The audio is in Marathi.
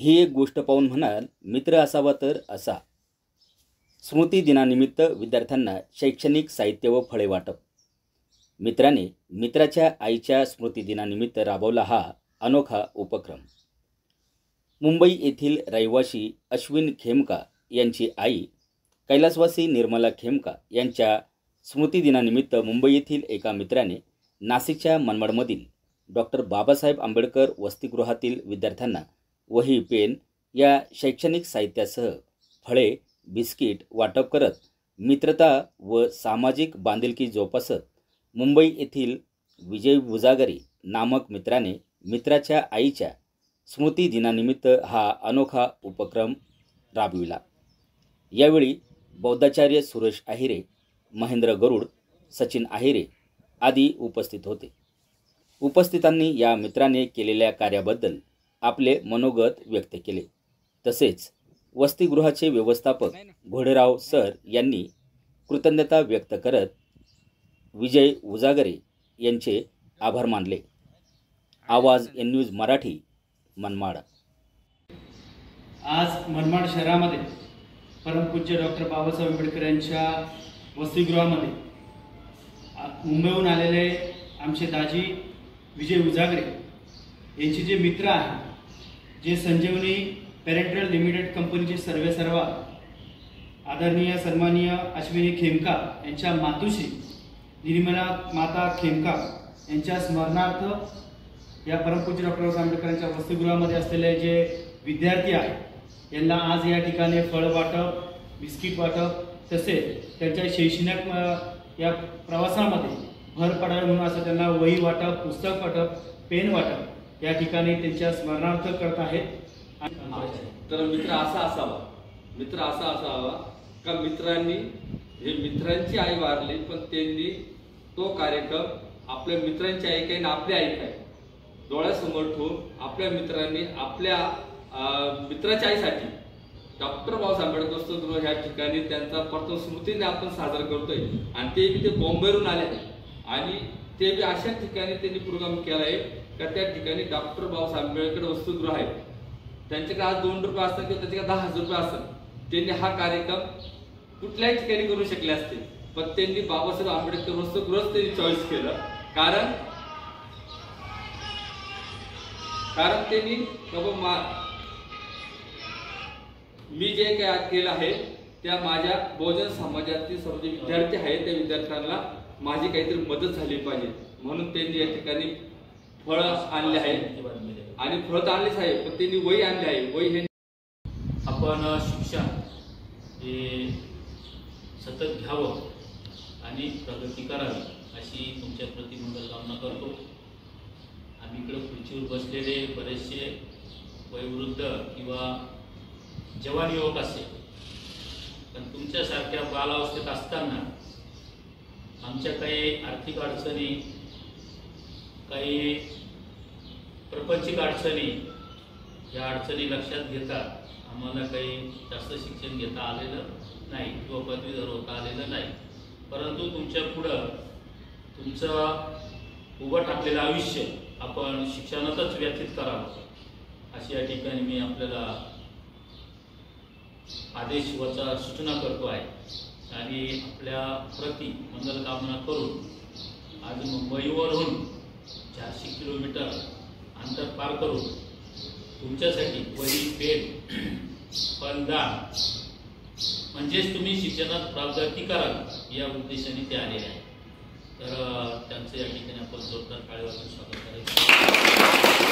ही एक गोष्ट पाहून म्हणाल, मित्र असावा तर असा. स्मृती दिनानिमित्त विद्यार्थ्यांना शैक्षणिक साहित्य व फळे वाटप. मित्राने मित्राच्या आईच्या स्मृती दिनानिमित्त राबवला हा अनोखा उपक्रम. मुंबई येथील रहिवासी अश्विन खेमका यांची आई कैलासवासी निर्मला खेमका यांच्या स्मृती दिनानिमित्त मुंबई येथील एका मित्राने नाशिकच्या मनमाडमधील डॉक्टर बाबासाहेब आंबेडकर वसतिगृहातील विद्यार्थ्यांना वही, पेन या शैक्षणिक साहित्यासह फळे, बिस्किट वाटप करत मित्रता व सामाजिक बांधिलकी जोपासत मुंबई येथील विजय वुजागरे नामक मित्राने मित्राच्या आईच्या स्मृती दिनानिमित्त हा अनोखा उपक्रम राबविला. यावेळी बौद्धाचार्य सुरेश आहिरे, महेंद्र गरुड, सचिन आहिरे आदी उपस्थित होते. उपस्थितांनी या मित्राने केलेल्या कार्याबद्दल आपले मनोगत व्यक्त केले. तसेच वसतिगृहाचे व्यवस्थापक घोडेराव सर यांनी कृतज्ञता व्यक्त करत विजय वुजागरे यांचे आभार मानले. आवाज एन न्यूज मराठी, मनमाड. आज मनमाड शहरामध्ये परमपूज्य डॉक्टर बाबासाहेब आंबेडकर यांच्या वसतिगृहामध्ये मुंबईहून आलेले आमचे दाजी विजय वुजागरे यांचे जे मित्र आहेत, जे संजीवनी पेरेंटल लिमिटेड कंपनीचे सर्वेसर्वा आदरणीय सन्माननीय अश्विनी खेमका यांच्या मातुश्री निर्मला माता खेमका यांच्या स्मरणार्थ या परमपूज्य डॉक्टर बाबासाहेब आंबेडकरांच्या वसतिगृहामध्ये असलेले जे विद्यार्थी आहेत यांना आज या ठिकाणी फळ वाटप, बिस्किट वाटप तसेच त्यांच्या शैक्षणिक या प्रवासामध्ये भर पडावी म्हणून असं त्यांना वही वाटप, पुस्तक वाटप, पेन वाटप या ठिकाणी त्यांच्या स्मरणार्थ करत आहेत. तर मित्र असा असावा का मित्रांनी, हे मित्रांची आई वारली पण त्यांनी तो कार्यक्रम आपल्या मित्रांची आई काय ना आपली आई काय डोळ्यासमोर ठेवून आपल्या मित्रांनी आपल्या मित्राच्या आईसाठी डॉक्टर बाबासाहेब आंबेडकर वसतिगृह ह्या ठिकाणी त्यांचा प्रथम स्मृतीने आपण साजरा करतोय. आणि ते बॉम्बेवरून आले आणि ते बी अशा ठिकाणी त्यांनी प्रोग्राम केला आहे का त्या ठिकाणी डॉक्टर बाबासाहेब आंबेडकर वसतिगृह आहे. त्यांच्याकडे आज 2 रुपये असतात किंवा त्यांच्याकडे 10,000 रुपये असतात. त्यांनी हा कार्यक्रम कुठल्याही ठिकाणी करू शकले असते, पण त्यांनी बाबासाहेब आंबेडकर वसतिगृहच त्यांनी चॉईस केलं. कारण त्यांनी मी जे काय केलं आहे त्या माझ्या बहुजन समाजातील सर्व जे विद्यार्थी आहेत त्या विद्यार्थ्यांना माझी काहीतरी मदत झाली पाहिजे म्हणून त्यांनी या ठिकाणी फळं आणले आहेत. आणि फळं तर आणलेच आहे, पण त्यांनी वही आणले आहे. वही हे आपण शिक्षण हे सतत घ्यावं आणि प्रगती करावी अशी तुमच्या प्रति मंगलकामना करतो. आम्ही इकडे खुर्चीवर बसलेले बरेचसे वयोवृद्ध किंवा जवान युवक असेल, पण तुमच्यासारख्या बालावस्थेत असताना आमच्या काही आर्थिक अडचणी, काही प्रपंचिक अडचणी, या अडचणी लक्षात घेता आम्हाला काही जास्त शिक्षण घेता आलेलं नाही किंवा पदवीधर होता आलेलं नाही. परंतु तुमच्या पुढं तुमचं उभं टाकलेलं आयुष्य आपण शिक्षणातच व्यतीत करावं अशी या ठिकाणी मी आपल्याला आदेश व सूचना करतो आहे. आणि आपल्या प्रति मंगलकामना करून आज मुंबईवरून 400 किलोमीटर अंतर पार करून तुमच्यासाठी वही, पेन, फलदान म्हणजेच तुम्ही शिक्षणात प्रगती कराल या उद्देशाने ते आलेले आहेत. तर त्यांचं या ठिकाणी आपण जोरदार टाळ्या वाजवून स्वागत करायचं.